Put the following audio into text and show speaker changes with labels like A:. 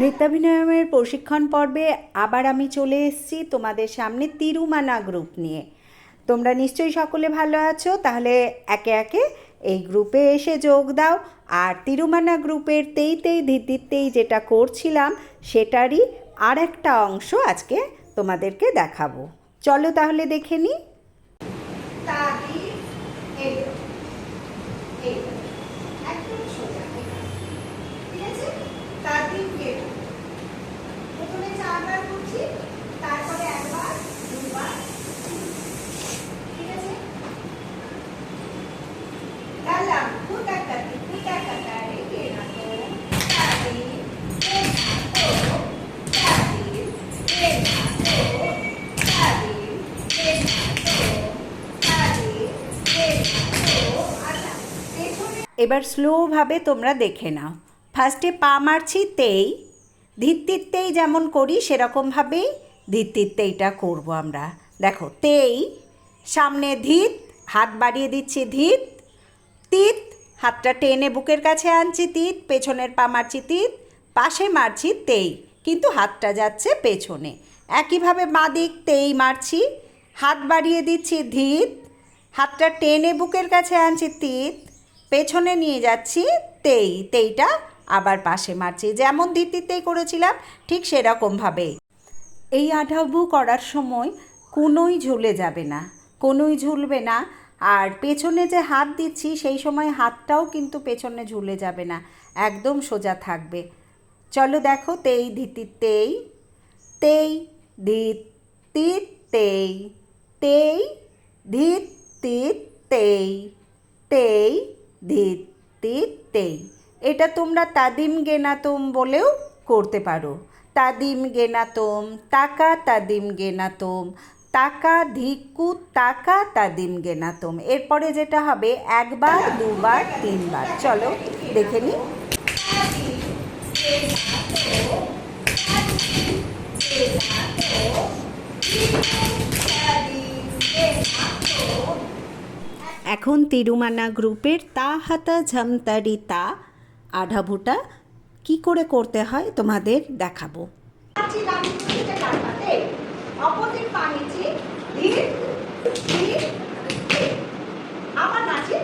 A: নৃত্যাভিনয়ের প্রশিক্ষণ পর্বে আবার আমি চলে এসেছি তোমাদের সামনে তিরুমানা গ্রুপ নিয়ে। তোমরা নিশ্চয়ই সকলে ভালো আছো, তাহলে একে একে এই গ্রুপে এসে যোগ দাও। আর তিরুমানা গ্রুপের তেই তেই ধিত্তিতেই যেটা করছিলাম সেটারই আর একটা অংশ আজকে তোমাদেরকে দেখাবো। চলো তাহলে দেখে নিই। এবার স্লোভাবে তোমরা দেখে নাও। ফার্স্টে পা মারছি তেই, ধিত্তিতেই যেমন করি সেরকমভাবেই ধিত্তিতেইটা করবো আমরা। দেখো, তেই, সামনে ধিত, হাত বাড়িয়ে দিচ্ছি ধিত, তিত, হাতটা টেনে বুকের কাছে আনছি তিত, পেছনের পা মারছি তিত, পাশে মারছি তেই, কিন্তু হাতটা যাচ্ছে পেছনে। একইভাবে বাঁ দিক তেই মারছি, হাত বাড়িয়ে দিচ্ছি ধিত, হাতটা টেনে বুকের কাছে আনছি তিত, পেছনে নিয়ে যাচ্ছি তেই, তেইটা আবার পাশে মারছি, যেমন ধিত্তিতেই করেছিলাম ঠিক সেরকমভাবে। এই আঢাবু করার সময় কোনোই ঝুলে যাবে না, কোনোই ঝুলবে না। আর পেছনে যে হাত দিচ্ছি সেই সময় হাতটাও কিন্তু পেছনে ঝুলে যাবে না, একদম সোজা থাকবে। চলো দেখো, তেই ধিত্তিতেই, তেই ধিত তিত তেই, তেই ধিত তিত তেই, তেই ধিত তিত তেই। এটা তোমরা তাদিম গেনাতুম বলেও করতে পারো। তাদিম গেনাতুম, তাকা তাদিম গেনাতুম, তাকা ধিক্কু তাকা তাদিম গেনাতুম। এরপরে যেটা হবে একবার, দুবার, তিনবার। চলো দেখে নিই। এখন তিরুমানা গ্রুপের তা হাতা ঝমতারি তা আঢাবুটা কি করে করতে হয় তোমাদের দেখাবো।
B: আবার নাচি